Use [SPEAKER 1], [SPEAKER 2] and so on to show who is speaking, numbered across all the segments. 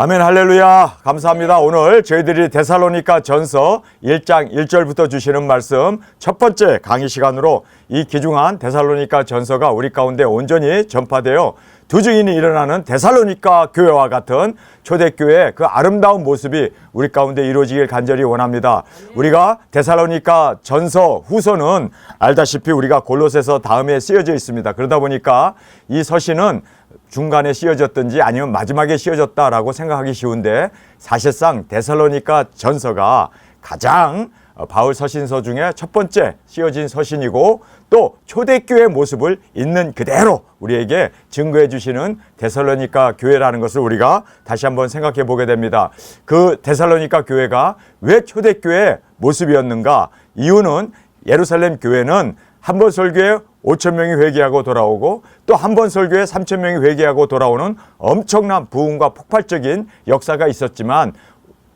[SPEAKER 1] 아멘, 할렐루야. 감사합니다. 오늘 저희들이 데살로니가 전서 1장 1절부터 주시는 말씀 첫 번째 강의 시간으로 이 귀중한 데살로니가 전서가 우리 가운데 온전히 전파되어 두 증인이 일어나는 데살로니가 교회와 같은 초대교회의 그 아름다운 모습이 우리 가운데 이루어지길 간절히 원합니다. 우리가 데살로니가 전서 후서는 알다시피 우리가 골로새서 다음에 쓰여져 있습니다. 그러다 보니까 이 서신은 중간에 씌어졌든지 아니면 마지막에 씌어졌다라고 생각하기 쉬운데 사실상 데살로니가 전서가 가장 바울 서신서 중에 첫 번째 씌어진 서신이고 또 초대교회 모습을 있는 그대로 우리에게 증거해 주시는 데살로니가 교회라는 것을 우리가 다시 한번 생각해 보게 됩니다. 그 데살로니가 교회가 왜 초대교회 모습이었는가? 이유는 예루살렘 교회는 한 번 설교에 5천 명이 회개하고 돌아오고 또 한 번 설교에 3천 명이 회개하고 돌아오는 엄청난 부흥과 폭발적인 역사가 있었지만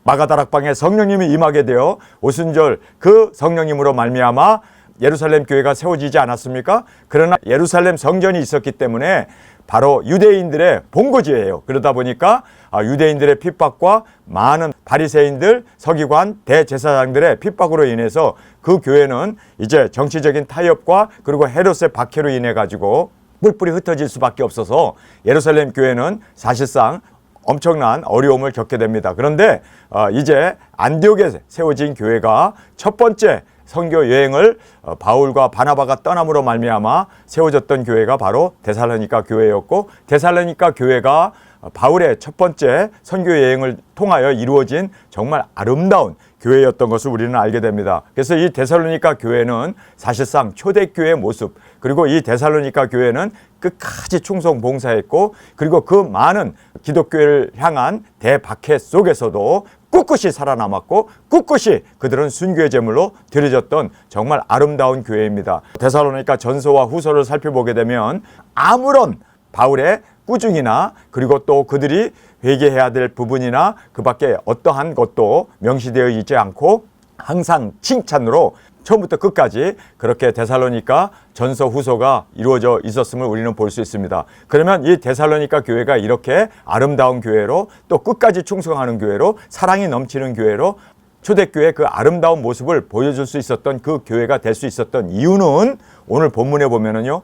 [SPEAKER 1] 마가다락방에 성령님이 임하게 되어 오순절 그 성령님으로 말미암아 예루살렘 교회가 세워지지 않았습니까? 그러나 예루살렘 성전이 있었기 때문에 바로 유대인들의 본거지예요. 그러다 보니까 유대인들의 핍박과 많은 바리새인들, 서기관, 대제사장들의 핍박으로 인해서 그 교회는 이제 정치적인 타협과 그리고 헤롯의 박해로 인해 가지고 뿔뿔이 흩어질 수밖에 없어서 예루살렘 교회는 사실상 엄청난 어려움을 겪게 됩니다. 그런데 이제 안디옥에 세워진 교회가 첫 번째 선교 여행을 바울과 바나바가 떠남으로 말미암아 세워졌던 교회가 바로 데살로니가 교회였고 데살로니가 교회가 바울의 첫 번째 선교 여행을 통하여 이루어진 정말 아름다운 교회였던 것을 우리는 알게 됩니다. 그래서 이 데살로니가 교회는 사실상 초대교회의 모습, 그리고 이 데살로니가 교회는 끝까지 충성 봉사했고 그리고 그 많은 기독교를 향한 대박해 속에서도 꿋꿋이 살아남았고 꿋꿋이 그들은 순교의 제물로 드려졌던 정말 아름다운 교회입니다. 데살로니가 전서와 후서를 살펴보게 되면 아무런 바울의 꾸중이나 그리고 또 그들이 회개해야 될 부분이나 그 밖에 어떠한 것도 명시되어 있지 않고 항상 칭찬으로 처음부터 끝까지 그렇게 데살로니가 전서 후서가 이루어져 있었음을 우리는 볼 수 있습니다. 그러면 이 데살로니가 교회가 이렇게 아름다운 교회로 또 끝까지 충성하는 교회로 사랑이 넘치는 교회로 초대교회의 그 아름다운 모습을 보여줄 수 있었던 그 교회가 될 수 있었던 이유는 오늘 본문에 보면은요,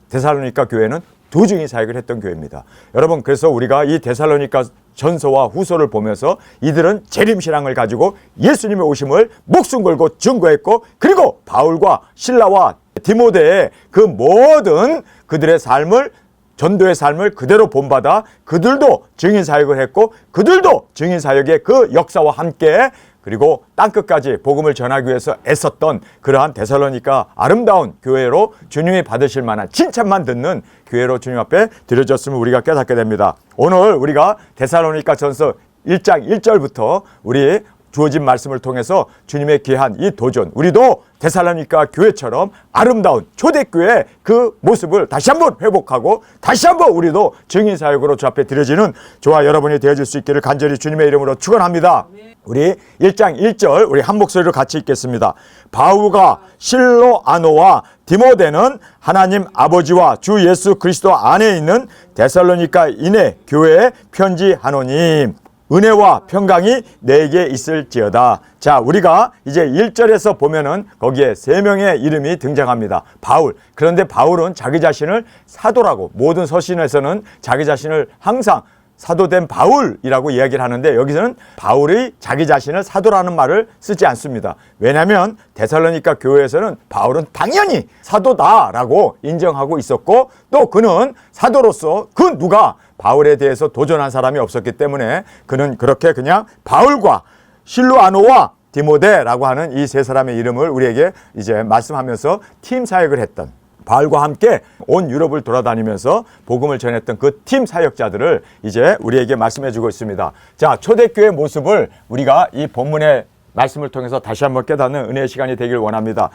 [SPEAKER 1] 데살로니가 교회는 두 증인 사역을 했던 교회입니다. 여러분, 그래서 우리가 이 데살로니가 전서와 후서를 보면서 이들은 재림신앙을 가지고 예수님의 오심을 목숨 걸고 증거했고 그리고 바울과 실라와 디모데의 그 모든 그들의 삶을 전도의 삶을 그대로 본받아 그들도 증인 사역을 했고 그들도 증인 사역의 그 역사와 함께 그리고 땅끝까지 복음을 전하기 위해서 애썼던 그러한 데살로니가 아름다운 교회로 주님이 받으실 만한 칭찬만 듣는 교회로 주님 앞에 드려졌음을 우리가 깨닫게 됩니다. 오늘 우리가 데살로니가 전서 1장 1절부터 우리 주어진 말씀을 통해서 주님의 귀한 이 도전, 우리도 데살로니가 교회처럼 아름다운 초대교회의 그 모습을 다시 한번 회복하고 다시 한번 우리도 증인사역으로 주 앞에 드려지는 저와 여러분이 되어질 수 있기를 간절히 주님의 이름으로 축원합니다. 우리 1장 1절 우리 한 목소리로 같이 읽겠습니다. 바울과 실로아노와 디모데는 하나님 아버지와 주 예수 그리스도 안에 있는 데살로니가인의 교회에 편지하노니 은혜와 평강이 내게 있을지어다. 자, 우리가 이제 1절에서 보면은 거기에 세 명의 이름이 등장합니다. 바울. 그런데 바울은 자기 자신을 사도라고, 모든 서신에서는 자기 자신을 항상 사도된 바울이라고 이야기를 하는데 여기서는 바울이 자기 자신을 사도라는 말을 쓰지 않습니다. 왜냐하면 데살로니가 교회에서는 바울은 당연히 사도다라고 인정하고 있었고 또 그는 사도로서 그 누가 바울에 대해서 도전한 사람이 없었기 때문에 그는 그렇게 그냥 바울과 실로아노와 디모데라고 하는 이 세 사람의 이름을 우리에게 이제 말씀하면서 팀 사역을 했던, 바울과 함께 온 유럽을 돌아다니면서 복음을 전했던 그 팀 사역자들을 이제 우리에게 말씀해 주고 있습니다. 자, 초대교회의 모습을 우리가 이 본문의 말씀을 통해서 다시 한번 깨닫는 은혜의 시간이 되길 원합니다.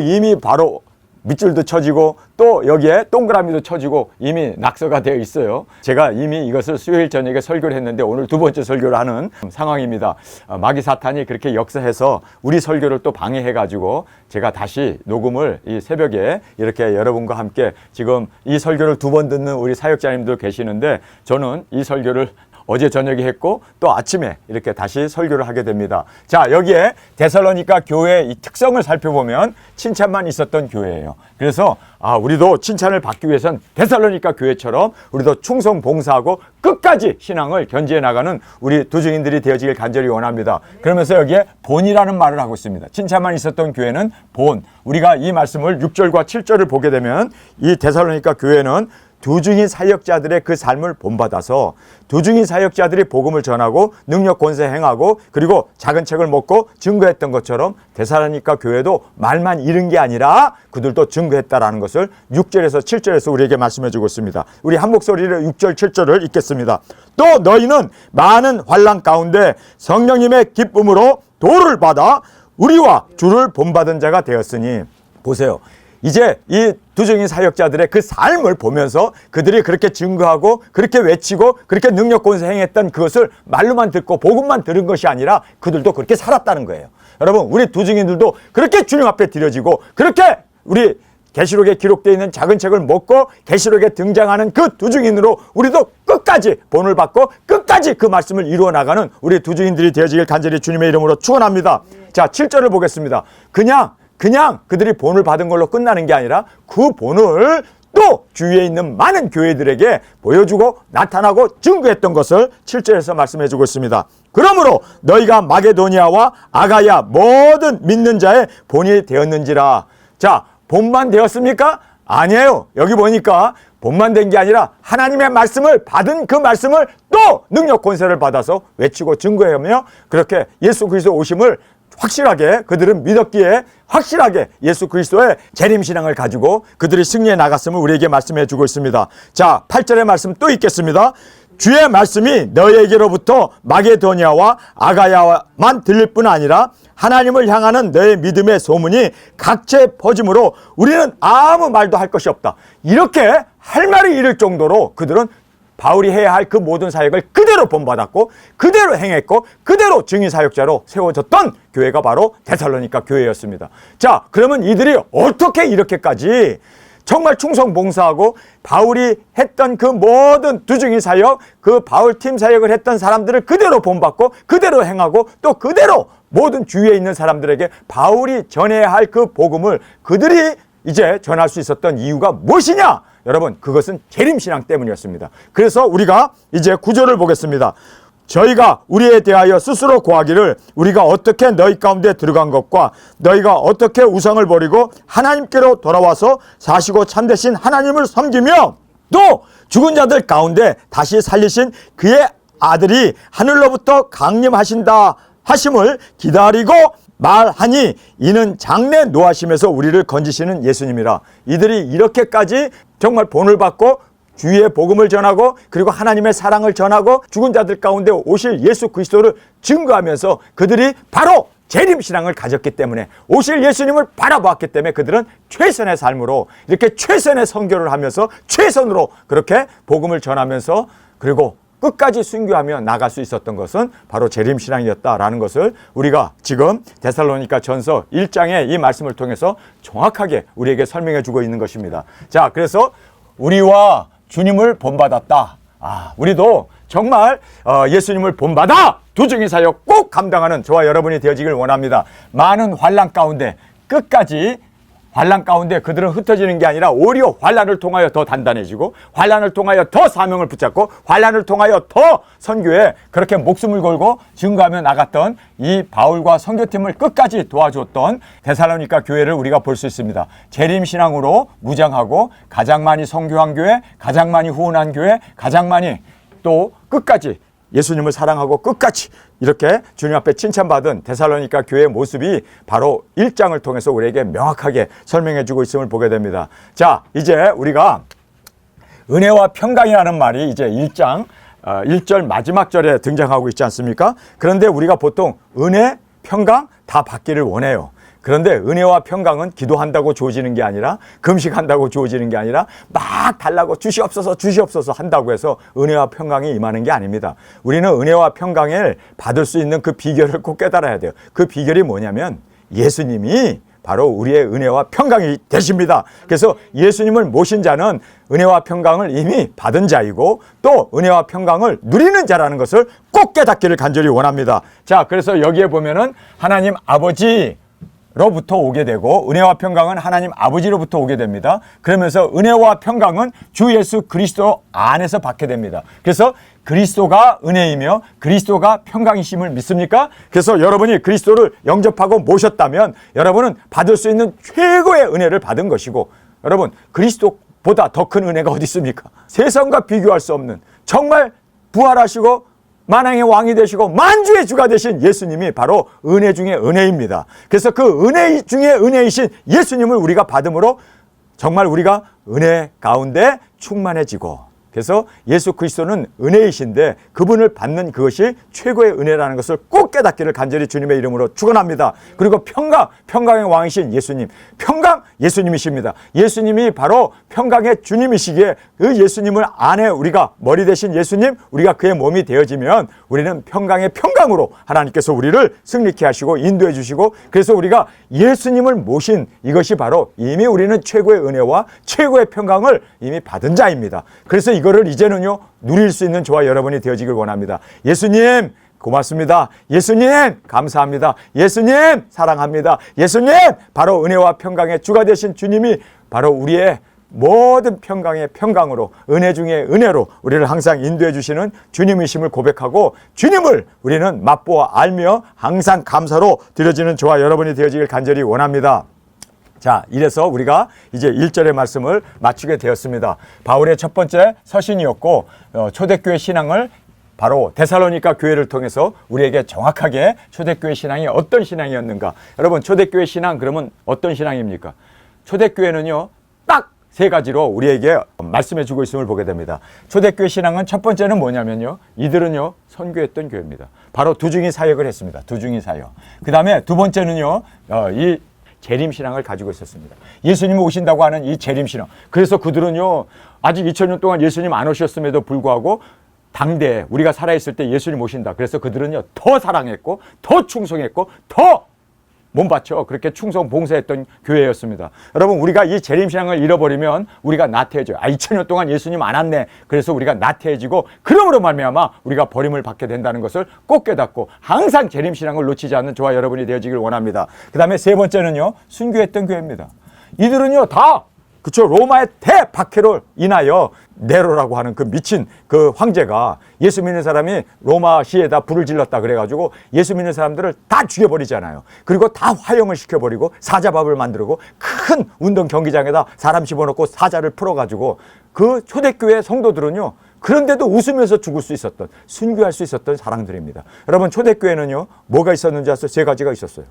[SPEAKER 1] 이미 바로 밑줄도 쳐지고 또 여기에 동그라미도 쳐지고 이미 낙서가 되어 있어요. 제가 이미 이것을 수요일 저녁에 설교를 했는데 오늘 두 번째 설교를 하는 상황입니다. 마귀 사탄이 그렇게 역사해서 우리 설교를 또 방해해가지고 제가 다시 녹음을 이 새벽에 이렇게 여러분과 함께 지금 이 설교를 두 번 듣는 우리 사역자님들 계시는데 저는 이 설교를 어제 저녁에 했고 또 아침에 이렇게 다시 설교를 하게 됩니다. 자, 여기에 데살로니가 교회의 이 특성을 살펴보면 칭찬만 있었던 교회예요. 그래서 우리도 칭찬을 받기 위해선 데살로니가 교회처럼 우리도 충성 봉사하고 끝까지 신앙을 견지해 나가는 우리 두중인들이 되어지길 간절히 원합니다. 그러면서 여기에 본이라는 말을 하고 있습니다. 칭찬만 있었던 교회는 본. 우리가 이 말씀을 6절과 7절을 보게 되면 이 데살로니가 교회는 두중인 사역자들의 그 삶을 본받아서 두중인 사역자들이 복음을 전하고 능력 권세 행하고 그리고 작은 책을 먹고 증거했던 것처럼 데살로니가 교회도 말만 잃은 게 아니라 그들도 증거했다라는 것을 6절에서 7절에서 우리에게 말씀해 주고 있습니다. 우리 한 목소리로 6절 7절을 읽겠습니다. 또 너희는 많은 환난 가운데 성령님의 기쁨으로 도를 받아 우리와 주를 본받은 자가 되었으니. 보세요. 이제 이 두중인 사역자들의 그 삶을 보면서 그들이 그렇게 증거하고 그렇게 외치고 그렇게 능력 권세 행했던 그것을 말로만 듣고 복음만 들은 것이 아니라 그들도 그렇게 살았다는 거예요. 여러분, 우리 두중인들도 그렇게 주님 앞에 드려지고 그렇게 우리 계시록에 기록되어 있는 작은 책을 먹고 계시록에 등장하는 그 두중인으로 우리도 끝까지 본을 받고 끝까지 그 말씀을 이루어 나가는 우리 두중인들이 되어지길 간절히 주님의 이름으로 축원합니다. 자, 7절을 보겠습니다. 그냥 그들이 본을 받은 걸로 끝나는 게 아니라 그 본을 또 주위에 있는 많은 교회들에게 보여주고 나타나고 증거했던 것을 7절에서 말씀해 주고 있습니다. 그러므로 너희가 마게도니아와 아가야 모든 믿는 자의 본이 되었는지라. 자, 본만 되었습니까? 아니에요. 여기 보니까 본만 된 게 아니라 하나님의 말씀을 받은 그 말씀을 또 능력 권세를 받아서 외치고 증거하며 그렇게 예수 그리스도 오심을 확실하게 그들은 믿었기에 확실하게 예수 그리스도의 재림신앙을 가지고 그들이 승리해 나갔음을 우리에게 말씀해 주고 있습니다. 자, 8절의 말씀 또 읽겠습니다. 주의 말씀이 너희에게로부터 마게도니아와 아가야만 들릴 뿐 아니라 하나님을 향하는 너의 믿음의 소문이 각처에 퍼짐으로 우리는 아무 말도 할 것이 없다. 이렇게 할 말이 이를 정도로 그들은 바울이 해야 할 그 모든 사역을 그대로 본받았고 그대로 행했고 그대로 증인 사역자로 세워졌던 교회가 바로 데살로니가 교회였습니다. 자, 그러면 이들이 어떻게 이렇게까지 정말 충성 봉사하고 바울이 했던 그 모든 두중인 사역, 그 바울 팀 사역을 했던 사람들을 그대로 본받고 그대로 행하고 또 그대로 모든 주위에 있는 사람들에게 바울이 전해야 할 그 복음을 그들이 이제 전할 수 있었던 이유가 무엇이냐? 여러분, 그것은 재림신앙 때문이었습니다. 그래서 우리가 이제 9절을 보겠습니다. 저희가 우리에 대하여 스스로 고하기를 우리가 어떻게 너희 가운데 들어간 것과 너희가 어떻게 우상을 버리고 하나님께로 돌아와서 사시고 참되신 하나님을 섬기며 또 죽은 자들 가운데 다시 살리신 그의 아들이 하늘로부터 강림하신다 하심을 기다리고 말하니 이는 장래 노하심에서 우리를 건지시는 예수님이라. 이들이 이렇게까지 정말 본을 받고 주위에 복음을 전하고 그리고 하나님의 사랑을 전하고 죽은 자들 가운데 오실 예수 그리스도를 증거하면서 그들이 바로 재림신앙을 가졌기 때문에 오실 예수님을 바라보았기 때문에 그들은 최선의 삶으로 이렇게 최선의 선교를 하면서 최선으로 그렇게 복음을 전하면서 그리고 끝까지 순교하며 나갈 수 있었던 것은 바로 재림신앙이었다라는 것을 우리가 지금 데살로니가 전서 1장의 이 말씀을 통해서 정확하게 우리에게 설명해 주고 있는 것입니다. 자, 그래서 우리와 주님을 본받았다. 우리도 정말 예수님을 본받아 두중인 사역 꼭 감당하는 저와 여러분이 되어지길 원합니다. 많은 환난 가운데 끝까지 환난 가운데 그들은 흩어지는 게 아니라 오히려 환난을 통하여 더 단단해지고 환난을 통하여 더 사명을 붙잡고 환난을 통하여 더 선교에 그렇게 목숨을 걸고 증거하며 나갔던 이 바울과 선교팀을 끝까지 도와줬던 데살로니가 교회를 우리가 볼 수 있습니다. 재림신앙으로 무장하고 가장 많이 선교한 교회, 가장 많이 후원한 교회, 가장 많이 또 끝까지 예수님을 사랑하고 끝까지 이렇게 주님 앞에 칭찬받은 데살로니가 교회의 모습이 바로 1장을 통해서 우리에게 명확하게 설명해 주고 있음을 보게 됩니다. 자, 이제 우리가 은혜와 평강이라는 말이 이제 1장 1절 마지막 절에 등장하고 있지 않습니까? 그런데 우리가 보통 은혜, 평강 다 받기를 원해요. 그런데 은혜와 평강은 기도한다고 주어지는 게 아니라 금식한다고 주어지는 게 아니라 막 달라고 주시옵소서 한다고 해서 은혜와 평강이 임하는 게 아닙니다. 우리는 은혜와 평강을 받을 수 있는 그 비결을 꼭 깨달아야 돼요. 그 비결이 뭐냐면 예수님이 바로 우리의 은혜와 평강이 되십니다. 그래서 예수님을 모신 자는 은혜와 평강을 이미 받은 자이고 또 은혜와 평강을 누리는 자라는 것을 꼭 깨닫기를 간절히 원합니다. 자, 그래서 여기에 보면은 하나님 아버지 로부터 오게 되고 은혜와 평강은 하나님 아버지로부터 오게 됩니다. 그러면서 은혜와 평강은 주 예수 그리스도 안에서 받게 됩니다. 그래서 그리스도가 은혜이며 그리스도가 평강이심을 믿습니까? 그래서 여러분이 그리스도를 영접하고 모셨다면 여러분은 받을 수 있는 최고의 은혜를 받은 것이고, 여러분 그리스도보다 더 큰 은혜가 어디 있습니까? 세상과 비교할 수 없는, 정말 부활하시고 만왕의 왕이 되시고 만주의 주가 되신 예수님이 바로 은혜 중에 은혜입니다. 그래서 그 은혜 중에 은혜이신 예수님을 우리가 받음으로 정말 우리가 은혜 가운데 충만해지고, 그래서 예수 그리스도는 은혜이신데 그분을 받는 그것이 최고의 은혜라는 것을 꼭 깨닫기를 간절히 주님의 이름으로 축원합니다. 그리고 평강의 왕이신 예수님, 평강 예수님이십니다. 예수님이 바로 평강의 주님이시기에 그 예수님을 안에 우리가 머리 대신 예수님, 우리가 그의 몸이 되어지면 우리는 평강의 평강으로 하나님께서 우리를 승리케 하시고 인도해 주시고, 그래서 우리가 예수님을 모신 이것이 바로 이미 우리는 최고의 은혜와 최고의 평강을 이미 받은 자입니다. 그래서 이거를 이제는요 누릴 수 있는 저와 여러분이 되어지길 원합니다. 예수님 고맙습니다. 예수님 감사합니다. 예수님 사랑합니다. 예수님 바로 은혜와 평강의 주가 되신 주님이 바로 우리의 모든 평강의 평강으로, 은혜 중에 은혜로 우리를 항상 인도해 주시는 주님이심을 고백하고 주님을 우리는 맛보아 알며 항상 감사로 드려지는 저와 여러분이 되어지길 간절히 원합니다. 자, 이래서 우리가 이제 1절의 말씀을 마치게 되었습니다. 바울의 첫 번째 서신이었고 초대교회 신앙을 바로 데살로니가 교회를 통해서 우리에게 정확하게 초대교회 신앙이 어떤 신앙이었는가. 여러분 초대교회 신앙 그러면 어떤 신앙입니까? 초대교회는요 딱 세 가지로 우리에게 말씀해 주고 있음을 보게 됩니다. 초대교회 신앙은 첫 번째는 뭐냐면요, 이들은요 선교했던 교회입니다. 바로 두중이 사역을 했습니다. 두중이 사역. 그 다음에 두 번째는요 이 재림신앙을 가지고 있었습니다. 예수님이 오신다고 하는 이 재림신앙. 그래서 그들은요 아직 2000년 동안 예수님 안 오셨음에도 불구하고 당대에 우리가 살아있을 때 예수님 오신다. 그래서 그들은요 더 사랑했고 더 충성했고 더 몸바쳐 그렇게 충성 봉사했던 교회였습니다. 여러분 우리가 이 재림신앙을 잃어버리면 우리가 나태해져요. 2000년 동안 예수님 안 왔네. 그래서 우리가 나태해지고 그러므로 말미암아 우리가 버림을 받게 된다는 것을 꼭 깨닫고 항상 재림신앙을 놓치지 않는 저와 여러분이 되어지길 원합니다. 그 다음에 세 번째는요 순교했던 교회입니다. 이들은요 다 그렇죠. 로마의 대박해로 인하여 네로라고 하는 그 미친 그 황제가 예수 믿는 사람이 로마 시에다 불을 질렀다 그래가지고 예수 믿는 사람들을 다 죽여버리잖아요. 그리고 다 화형을 시켜버리고 사자밥을 만들고 큰 운동 경기장에다 사람 집어넣고 사자를 풀어가지고 그 초대교회 성도들은요 그런데도 웃으면서 죽을 수 있었던, 순교할 수 있었던 사람들입니다. 여러분 초대교회는요 뭐가 있었는지 아세요? 세 가지가 있었어요.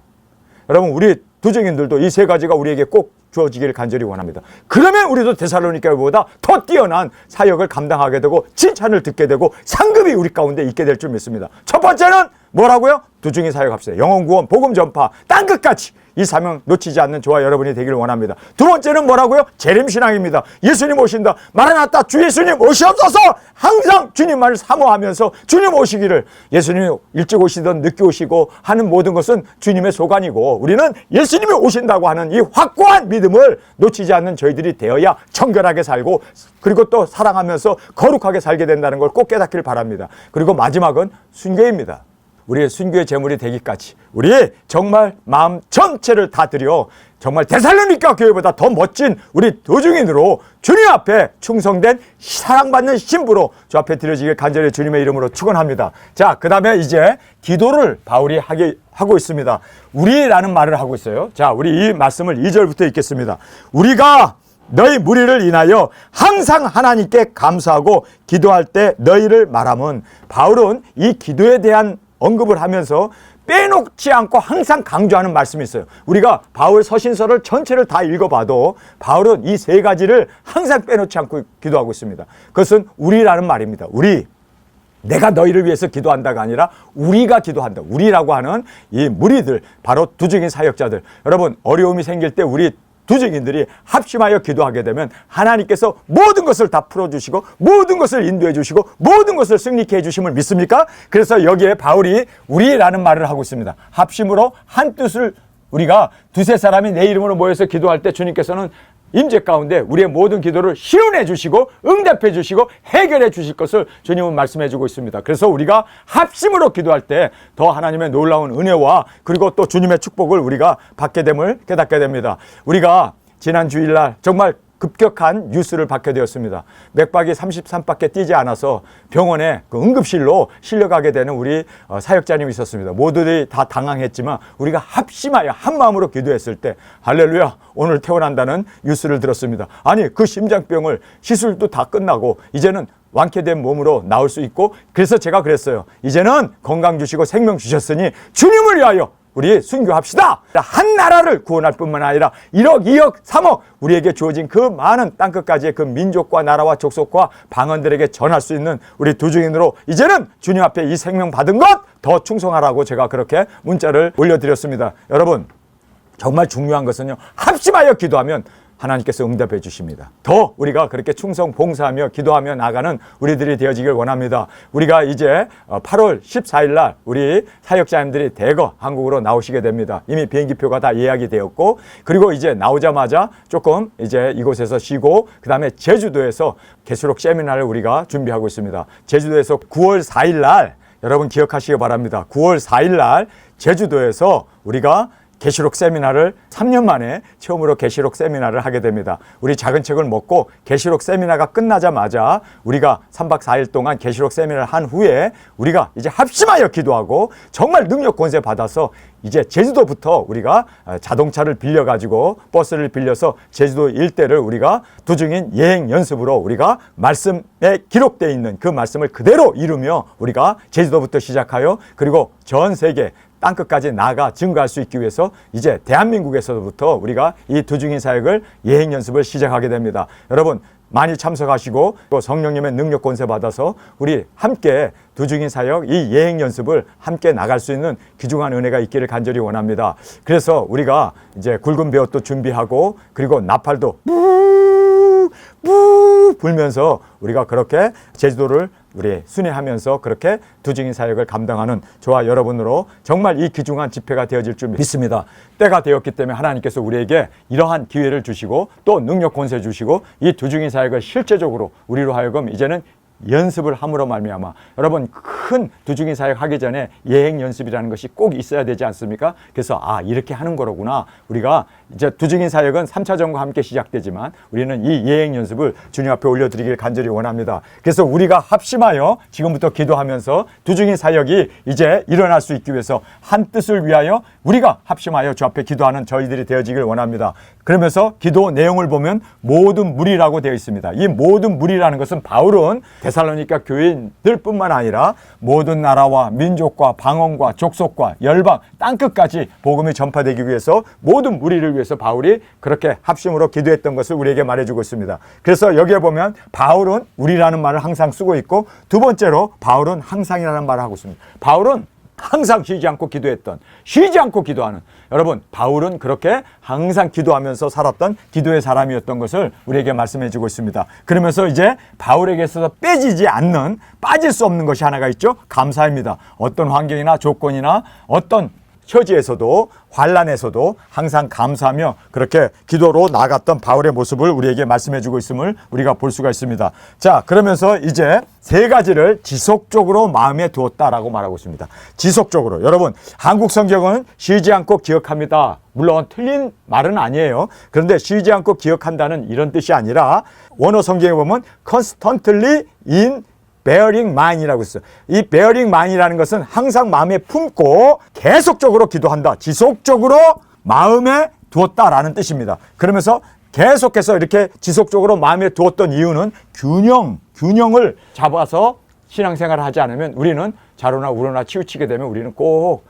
[SPEAKER 1] 여러분 우리 두증인들도 이 세 가지가 우리에게 꼭 주어지기를 간절히 원합니다. 그러면 우리도 데살로니가보다 더 뛰어난 사역을 감당하게 되고 칭찬을 듣게 되고 상급이 우리 가운데 있게 될 줄 믿습니다. 첫 번째는 뭐라고요? 두중이 사역합시다. 영혼구원, 복음 전파, 땅끝까지 이 사명 놓치지 않는 저와 여러분이 되기를 원합니다. 두 번째는 뭐라고요? 재림신앙입니다. 예수님 오신다. 마라나타 주 예수님 오시옵소서. 항상 주님만을 사모하면서 주님 오시기를, 예수님이 일찍 오시든 늦게 오시고 하는 모든 것은 주님의 소관이고 우리는 예수님이 오신다고 하는 이 확고한 믿음을 놓치지 않는 저희들이 되어야 청결하게 살고 그리고 또 사랑하면서 거룩하게 살게 된다는 걸 꼭 깨닫기를 바랍니다. 그리고 마지막은 순교입니다. 우리의 순교의 제물이 되기까지 우리 정말 마음 전체를 다 드려 정말 데살로니가 교회보다 더 멋진 우리 도중인으로 주님 앞에 충성된 사랑받는 신부로 주 앞에 드려지길 간절히 주님의 이름으로 축원합니다. 자, 그 다음에 이제 기도를 바울이 하고 있습니다. 우리라는 말을 하고 있어요. 자, 우리 이 말씀을 2절부터 읽겠습니다. 우리가 너희 무리를 인하여 항상 하나님께 감사하고 기도할 때 너희를 말함은, 바울은 이 기도에 대한 언급을 하면서 빼놓지 않고 항상 강조하는 말씀이 있어요. 우리가 바울 서신서를 전체를 다 읽어봐도 바울은 이 세 가지를 항상 빼놓지 않고 기도하고 있습니다. 그것은 우리라는 말입니다. 우리, 내가 너희를 위해서 기도한다가 아니라 우리가 기도한다. 우리라고 하는 이 무리들, 바로 두중인 사역자들. 여러분 어려움이 생길 때 우리 두증인들이 합심하여 기도하게 되면 하나님께서 모든 것을 다 풀어주시고 모든 것을 인도해 주시고 모든 것을 승리케 해주심을 믿습니까? 그래서 여기에 바울이 우리라는 말을 하고 있습니다. 합심으로 한 뜻을 우리가 두세 사람이 내 이름으로 모여서 기도할 때 주님께서는 임재 가운데 우리의 모든 기도를 시운해 주시고 응답해 주시고 해결해 주실 것을 주님은 말씀해 주고 있습니다. 그래서 우리가 합심으로 기도할 때 더 하나님의 놀라운 은혜와 그리고 또 주님의 축복을 우리가 받게 됨을 깨닫게 됩니다. 우리가 지난 주일날 정말 급격한 뉴스를 받게 되었습니다. 맥박이 33밖에 뛰지 않아서 병원에 그 응급실로 실려가게 되는 우리 사역자님이 있었습니다. 모두들이 다 당황했지만 우리가 합심하여 한마음으로 기도했을 때 할렐루야 오늘 퇴원한다는 뉴스를 들었습니다. 아니 그 심장병을 시술도 다 끝나고 이제는 완쾌된 몸으로 나올 수 있고 그래서 제가 그랬어요. 이제는 건강 주시고 생명 주셨으니 주님을 위하여 우리 순교합시다. 한 나라를 구원할 뿐만 아니라 1억, 2억, 3억 우리에게 주어진 그 많은 땅끝까지의 그 민족과 나라와 족속과 방언들에게 전할 수 있는 우리 두 증인으로 이제는 주님 앞에 이 생명 받은 것 더 충성하라고 제가 그렇게 문자를 올려드렸습니다. 여러분 정말 중요한 것은요. 합심하여 기도하면 하나님께서 응답해 주십니다. 더 우리가 그렇게 충성 봉사하며 기도하며 나가는 우리들이 되어지길 원합니다. 우리가 이제 8월 14일 날 우리 사역자님들이 대거 한국으로 나오시게 됩니다. 이미 비행기표가 다 예약이 되었고 그리고 이제 나오자마자 조금 이제 이곳에서 쉬고 그 다음에 제주도에서 계시록 세미나를 우리가 준비하고 있습니다. 제주도에서 9월 4일 날 여러분 기억하시기 바랍니다. 9월 4일 날 제주도에서 우리가 계시록 세미나를 3년 만에 처음으로 계시록 세미나를 하게 됩니다. 우리 작은 책을 먹고 계시록 세미나가 끝나자마자 우리가 3박 4일 동안 계시록 세미나를 한 후에 우리가 이제 합심하여 기도하고 정말 능력 권세 받아서 이제 제주도부터 우리가 자동차를 빌려가지고 버스를 빌려서 제주도 일대를 우리가 두중인 예행 연습으로 우리가 말씀에 기록되어 있는 그 말씀을 그대로 이루며 우리가 제주도부터 시작하여 그리고 전 세계 땅끝까지 나아가 증거할 수 있기 위해서 이제 대한민국에서부터 우리가 이 두중인 사역을 예행 연습을 시작하게 됩니다. 여러분 많이 참석하시고 또 성령님의 능력 권세 받아서 우리 함께 두중인 사역 이 예행 연습을 함께 나갈 수 있는 귀중한 은혜가 있기를 간절히 원합니다. 그래서 우리가 이제 굵은 배옷도 준비하고 그리고 나팔도 불면서 우리가 그렇게 제주도를 우리 순회하면서 그렇게 두중인 사역을 감당하는 저와 여러분으로 정말 이 귀중한 집회가 되어질 줄 믿습니다. 때가 되었기 때문에 하나님께서 우리에게 이러한 기회를 주시고 또 능력 권세 주시고 이 두중인 사역을 실제적으로 우리로 하여금 이제는 연습을 함으로 말미암아 여러분 큰 두중인 사역 하기 전에 예행 연습이라는 것이 꼭 있어야 되지 않습니까? 그래서 이렇게 하는 거로구나. 우리가 이제 두중인 사역은 3차전과 함께 시작되지만 우리는 이 예행 연습을 주님 앞에 올려드리길 간절히 원합니다. 그래서 우리가 합심하여 지금부터 기도하면서 두중인 사역이 이제 일어날 수 있기 위해서 한 뜻을 위하여 우리가 합심하여 주 앞에 기도하는 저희들이 되어지길 원합니다. 그러면서 기도 내용을 보면 모든 무리라고 되어 있습니다. 이 모든 무리라는 것은 바울은 데살로니가 교인들 뿐만 아니라 모든 나라와 민족과 방언과 족속과 열방 땅끝까지 복음이 전파되기 위해서 모든 무리를 위해서 바울이 그렇게 합심으로 기도했던 것을 우리에게 말해주고 있습니다. 그래서 여기에 보면 바울은 우리라는 말을 항상 쓰고 있고 두 번째로 바울은 항상이라는 말을 하고 있습니다. 바울은 항상 쉬지 않고 기도했던 쉬지 않고 기도하는 여러분 바울은 그렇게 항상 기도하면서 살았던 기도의 사람이었던 것을 우리에게 말씀해 주고 있습니다. 그러면서 이제 바울에게서 빼지지 않는 빠질 수 없는 것이 하나가 있죠. 감사입니다. 어떤 환경이나 조건이나 어떤 처지에서도 환난에서도 항상 감사하며 그렇게 기도로 나아갔던 바울의 모습을 우리에게 말씀해 주고 있음을 우리가 볼 수가 있습니다. 자, 그러면서 이제 세 가지를 지속적으로 마음에 두었다라고 말하고 있습니다. 지속적으로. 여러분, 한국 성경은 쉬지 않고 기억합니다. 물론 틀린 말은 아니에요. 그런데 쉬지 않고 기억한다는 이런 뜻이 아니라 원어 성경에 보면 constantly in bearing mind이라고 있어요. 이 bearing mind이라는 것은 항상 마음에 품고 계속적으로 기도한다. 지속적으로 마음에 두었다라는 뜻입니다. 그러면서 계속해서 이렇게 지속적으로 마음에 두었던 이유는 균형을 잡아서 신앙생활을 하지 않으면 우리는 좌로나 우로나 치우치게 되면 우리는 꼭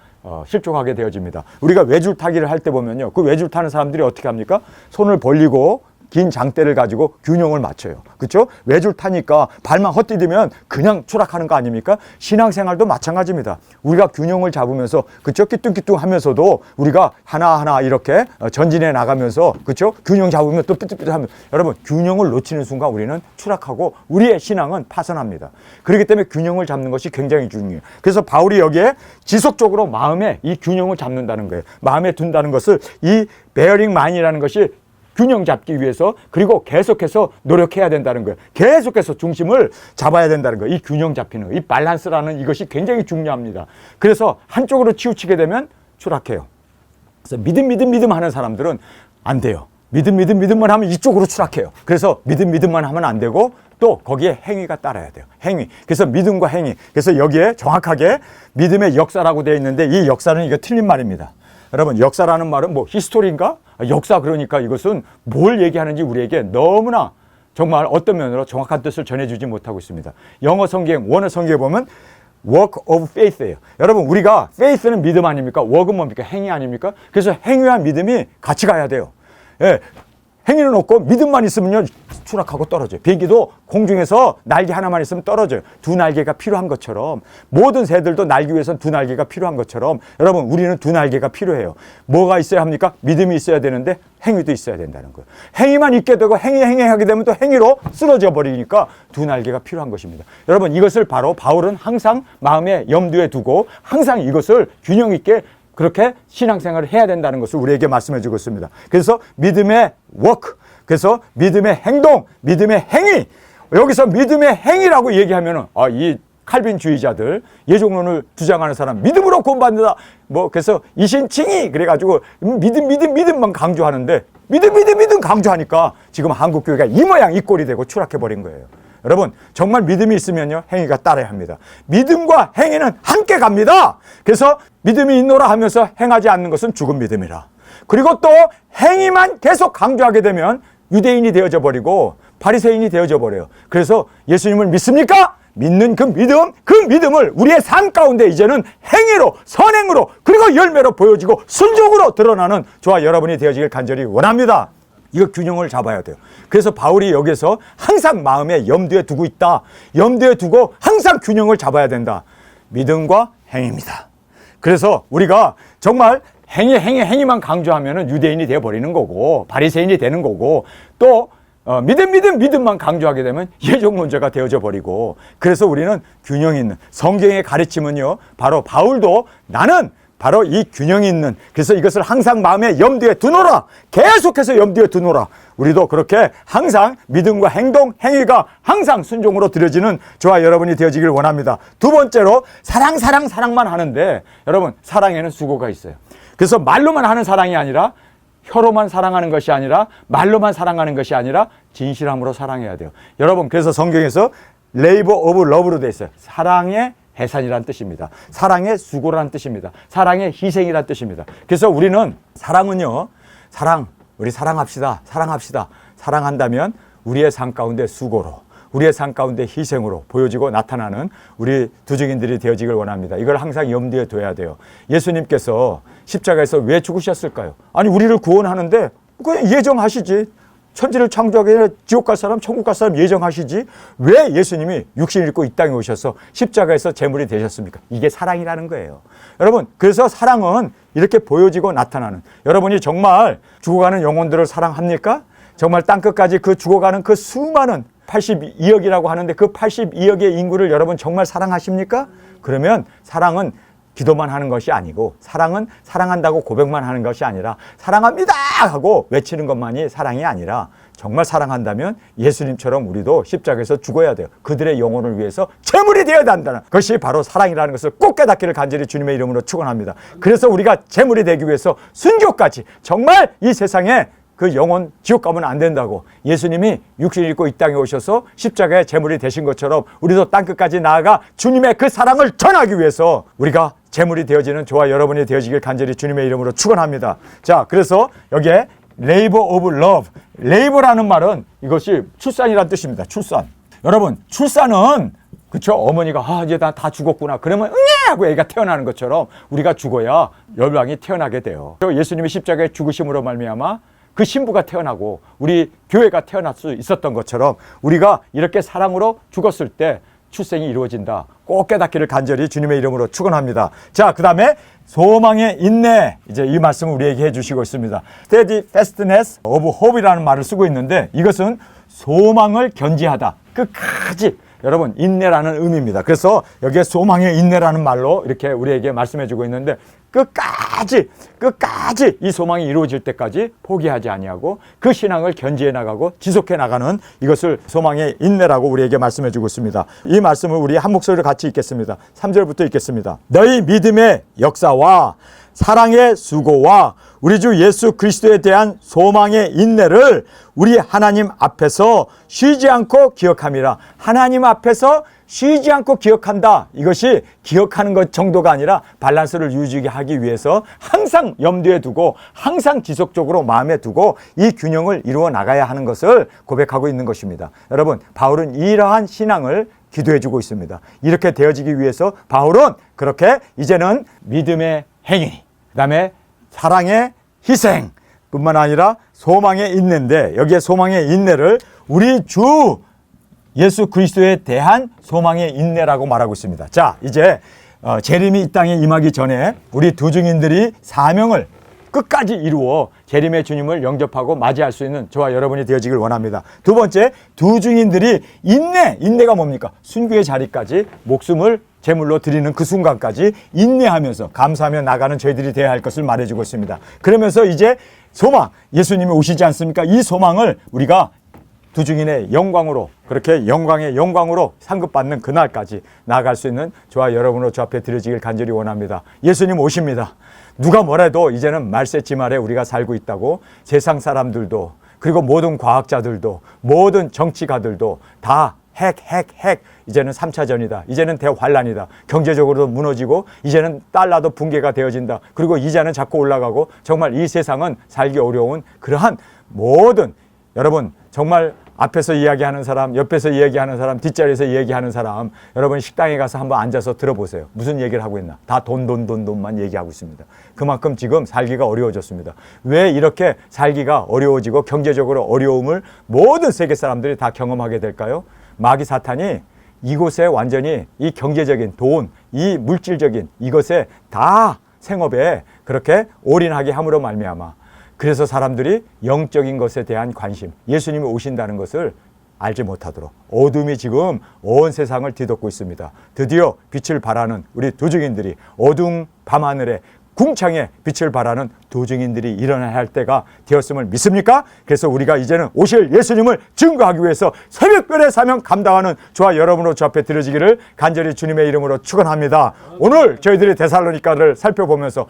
[SPEAKER 1] 실족하게 되어집니다. 우리가 외줄 타기를 할 때 보면요. 그 외줄 타는 사람들이 어떻게 합니까? 손을 벌리고 긴 장대를 가지고 균형을 맞춰요. 그렇죠? 외줄 타니까 발만 헛디디면 그냥 추락하는 거 아닙니까? 신앙생활도 마찬가지입니다. 우리가 균형을 잡으면서 그렇죠? 끼뚱끼뚱 하면서도 우리가 하나하나 이렇게 전진해 나가면서 그렇죠? 균형 잡으면 또 삐뚤삐뚤하면 여러분 균형을 놓치는 순간 우리는 추락하고 우리의 신앙은 파산합니다. 그렇기 때문에 균형을 잡는 것이 굉장히 중요해요. 그래서 바울이 여기에 지속적으로 마음에 이 균형을 잡는다는 거예요. 마음에 둔다는 것을 이 베어링 마인이라는 것이 균형 잡기 위해서 그리고 계속해서 노력해야 된다는 거예요. 계속해서 중심을 잡아야 된다는 거예요. 이 균형 잡히는 거, 이 밸런스라는 이것이 굉장히 중요합니다. 그래서 한쪽으로 치우치게 되면 추락해요. 그래서 믿음 하는 사람들은 안 돼요. 믿음만 하면 이쪽으로 추락해요. 그래서 믿음만 하면 안 되고 또 거기에 행위가 따라야 돼요. 행위. 그래서 믿음과 행위. 그래서 여기에 정확하게 믿음의 역사라고 되어 있는데 이 역사는 이거 틀린 말입니다. 여러분 역사라는 말은 뭐 히스토리인가? 역사 그러니까 이것은 뭘 얘기하는지 우리에게 너무나 정말 어떤 면으로 정확한 뜻을 전해주지 못하고 있습니다. 영어 성경, 원어 성경에 보면 work of faith예요. 여러분 우리가 faith는 믿음 아닙니까? work은 뭡니까? 행위 아닙니까? 그래서 행위와 믿음이 같이 가야 돼요. 예. 행위는 없고 믿음만 있으면요 추락하고 떨어져요. 비행기도 공중에서 날개 하나만 있으면 떨어져요. 두 날개가 필요한 것처럼 모든 새들도 날기 위해서는 두 날개가 필요한 것처럼 여러분 우리는 두 날개가 필요해요. 뭐가 있어야 합니까? 믿음이 있어야 되는데 행위도 있어야 된다는 거예요. 행위만 있게 되고 행위하게 되면 또 행위로 쓰러져 버리니까 두 날개가 필요한 것입니다. 여러분 이것을 바로 바울은 항상 마음에 염두에 두고 항상 이것을 균형 있게 그렇게 신앙생활을 해야 된다는 것을 우리에게 말씀해 주고 있습니다. 그래서 믿음의 워크, 그래서 믿음의 행동, 믿음의 행위. 여기서 믿음의 행위라고 얘기하면은 이 칼빈주의자들 예종론을 주장하는 사람 믿음으로 구원받는다. 뭐 그래서 이신칭의 그래가지고 믿음만 강조하는데 믿음 강조하니까 지금 한국 교회가 이 모양 이 꼴이 되고 추락해 버린 거예요. 여러분 정말 믿음이 있으면요 행위가 따라야 합니다. 믿음과 행위는 함께 갑니다. 그래서 믿음이 있노라 하면서 행하지 않는 것은 죽은 믿음이라. 그리고 또 행위만 계속 강조하게 되면 유대인이 되어져 버리고 바리새인이 되어져 버려요. 그래서 예수님을 믿습니까? 믿는 그 믿음을 우리의 삶 가운데 이제는 행위로 선행으로 그리고 열매로 보여지고 순종으로 드러나는 저와 여러분이 되어지길 간절히 원합니다. 이거 균형을 잡아야 돼요. 그래서 바울이 여기서 항상 마음에 염두에 두고 있다. 염두에 두고 항상 균형을 잡아야 된다. 믿음과 행위입니다. 그래서 우리가 정말 행위만 강조하면 유대인이 되어버리는 거고 바리새인이 되는 거고 또 믿음만 강조하게 되면 예종론자가 되어져 버리고 그래서 우리는 균형 있는 성경의 가르침은요 바로 바울도 나는 바로 이 균형이 있는 그래서 이것을 항상 마음에 염두에 두노라 계속해서 염두에 두노라 우리도 그렇게 항상 믿음과 행동, 행위가 항상 순종으로 드려지는 저와 여러분이 되어지길 원합니다. 두 번째로 사랑만 하는데 여러분 사랑에는 수고가 있어요. 그래서 말로만 하는 사랑이 아니라 혀로만 사랑하는 것이 아니라 말로만 사랑하는 것이 아니라 진실함으로 사랑해야 돼요. 여러분 그래서 성경에서 레이버 오브 러브로 되어 있어요. 사랑의 해산이라는 뜻입니다. 사랑의 수고라는 뜻입니다. 사랑의 희생이라는 뜻입니다. 그래서 우리는 사랑은요, 우리 사랑합시다. 사랑한다면 우리의 삶 가운데 수고로, 우리의 삶 가운데 희생으로 보여지고 나타나는 우리 두증인들이 되어지길 원합니다. 이걸 항상 염두에 둬야 돼요. 예수님께서 십자가에서 왜 죽으셨을까요? 아니 우리를 구원하는데 그냥 예정하시지. 천지를 창조하기 전에 지옥 갈 사람, 천국 갈 사람 예정하시지. 왜 예수님이 육신을 입고 이 땅에 오셔서 십자가에서 제물이 되셨습니까? 이게 사랑이라는 거예요. 여러분, 그래서 사랑은 이렇게 보여지고 나타나는 여러분이 정말 죽어가는 영혼들을 사랑합니까? 정말 땅끝까지 그 죽어가는 그 수많은 82억이라고 하는데 그 82억의 인구를 여러분 정말 사랑하십니까? 그러면 사랑은 기도만 하는 것이 아니고 사랑은 사랑한다고 고백만 하는 것이 아니라 사랑합니다 하고 외치는 것만이 사랑이 아니라 정말 사랑한다면 예수님처럼 우리도 십자가에서 죽어야 돼요. 그들의 영혼을 위해서 제물이 되어야 한다는 것이 바로 사랑이라는 것을 꼭 깨닫기를 간절히 주님의 이름으로 축원합니다. 그래서 우리가 제물이 되기 위해서 순교까지 정말 이 세상에 그 영혼 지옥 가면 안 된다고 예수님이 육신을 입고 이 땅에 오셔서 십자가의 제물이 되신 것처럼 우리도 땅끝까지 나아가 주님의 그 사랑을 전하기 위해서 우리가 제물이 되어지는 저와 여러분이 되어지길 간절히 주님의 이름으로 축원합니다. 자, 그래서 여기에 labor of love, labor라는 말은 이것이 출산이라는 뜻입니다. 출산. 여러분, 출산은 그렇죠? 어머니가 이제 나 다 죽었구나. 그러면 응애 하고 애가 태어나는 것처럼 우리가 죽어야 열방이 태어나게 돼요. 예수님이 십자가에 죽으심으로 말미암아 그 신부가 태어나고 우리 교회가 태어날 수 있었던 것처럼 우리가 이렇게 사랑으로 죽었을 때 출생이 이루어진다. 꼭 깨닫기를 간절히 주님의 이름으로 축원합니다. 자, 그 다음에 소망의 인내. 이제 이 말씀을 우리에게 해주시고 있습니다. steadfastness of hope이라는 말을 쓰고 있는데 이것은 소망을 견지하다. 끝까지. 여러분, 인내라는 의미입니다. 그래서 여기에 소망의 인내라는 말로 이렇게 우리에게 말씀해주고 있는데 끝까지 이 소망이 이루어질 때까지 포기하지 아니하고 그 신앙을 견지해 나가고 지속해 나가는 이것을 소망의 인내라고 우리에게 말씀해주고 있습니다. 이 말씀을 우리 한 목소리로 같이 읽겠습니다. 3절부터 읽겠습니다. 너희 믿음의 역사와 사랑의 수고와 우리 주 예수 그리스도에 대한 소망의 인내를 우리 하나님 앞에서 쉬지 않고 기억함이라. 하나님 앞에서 쉬지 않고 기억한다. 이것이 기억하는 것 정도가 아니라 밸런스를 유지하기 위해서 항상 염두에 두고 항상 지속적으로 마음에 두고 이 균형을 이루어 나가야 하는 것을 고백하고 있는 것입니다. 여러분, 바울은 이러한 신앙을 기도해 주고 있습니다. 이렇게 되어지기 위해서 바울은 그렇게 이제는 믿음의 행위, 그 다음에 사랑의 희생 뿐만 아니라 소망의 인내인데 여기에 소망의 인내를 우리 주 예수 그리스도에 대한 소망의 인내라고 말하고 있습니다. 자, 이제 재림이 이 땅에 임하기 전에 우리 두 증인들이 사명을 끝까지 이루어 재림의 주님을 영접하고 맞이할 수 있는 저와 여러분이 되어지길 원합니다. 두 번째, 두 증인들이 인내가 뭡니까? 순교의 자리까지 목숨을 제물로 드리는 그 순간까지 인내하면서 감사하며 나가는 저희들이 되어야 할 것을 말해주고 있습니다. 그러면서 이제 소망, 예수님이 오시지 않습니까? 이 소망을 우리가 두 증인의 영광으로, 그렇게 영광의 영광으로 상급받는 그날까지 나아갈 수 있는 저와 여러분으로 주 앞에 드려지길 간절히 원합니다. 예수님 오십니다. 누가 뭐래도 이제는 말세지말에 우리가 살고 있다고 세상 사람들도, 그리고 모든 과학자들도, 모든 정치가들도 다 핵 이제는 3차전이다. 이제는 대환란이다. 경제적으로도 무너지고 이제는 달러도 붕괴가 되어진다. 그리고 이자는 자꾸 올라가고 정말 이 세상은 살기 어려운 그러한 모든, 여러분 정말 앞에서 이야기하는 사람, 옆에서 이야기하는 사람, 뒷자리에서 이야기하는 사람, 여러분 식당에 가서 한번 앉아서 들어보세요. 무슨 얘기를 하고 있나? 다 돈만 얘기하고 있습니다. 그만큼 지금 살기가 어려워졌습니다. 왜 이렇게 살기가 어려워지고 경제적으로 어려움을 모든 세계 사람들이 다 경험하게 될까요? 마귀 사탄이 이곳에 완전히 이 경제적인 돈, 이 물질적인 이것에 다 생업에 그렇게 올인하게 함으로 말미암아 그래서 사람들이 영적인 것에 대한 관심, 예수님이 오신다는 것을 알지 못하도록 어둠이 지금 온 세상을 뒤덮고 있습니다. 드디어 빛을 발하는 우리 두 증인들이 어두운 밤하늘에 궁창에 빛을 발하는 두 증인들이 일어나야 할 때가 되었음을 믿습니까? 그래서 우리가 이제는 오실 예수님을 증거하기 위해서 새벽별의 사명 감당하는 저와 여러분으로 주 앞에 드려지기를 간절히 주님의 이름으로 축원합니다. 오늘 저희들이 데살로니가를 살펴보면서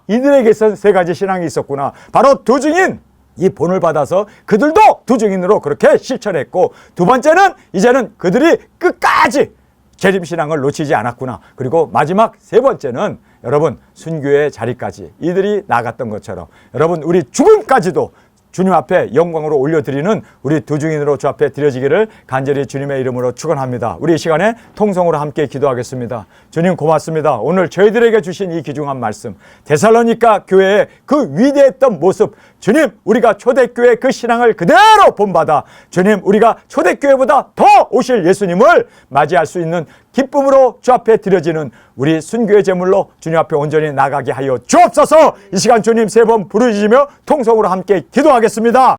[SPEAKER 1] 이들에게선 세 가지 신앙이 있었구나. 바로 두 증인, 이 본을 받아서 그들도 두 증인으로 그렇게 실천했고, 두 번째는 이제는 그들이 끝까지 재림신앙을 놓치지 않았구나. 그리고 마지막 세 번째는 여러분 순교의 자리까지 이들이 나갔던 것처럼 여러분 우리 죽음까지도 주님 앞에 영광으로 올려드리는 우리 두 증인으로 주 앞에 드려지기를 간절히 주님의 이름으로 축원합니다. 우리 이 시간에 통성으로 함께 기도하겠습니다. 주님 고맙습니다. 오늘 저희들에게 주신 이 귀중한 말씀, 데살로니가 교회의 그 위대했던 모습, 주님 우리가 초대교회 그 신앙을 그대로 본받아 주님 우리가 초대교회보다 더 오실 예수님을 맞이할 수 있는 기쁨으로 주 앞에 드려지는 우리 순교의 제물로 주님 앞에 온전히 나가게 하여 주옵소서. 이 시간 주님 세 번 부르짖으며 통성으로 함께 기도하겠습니다.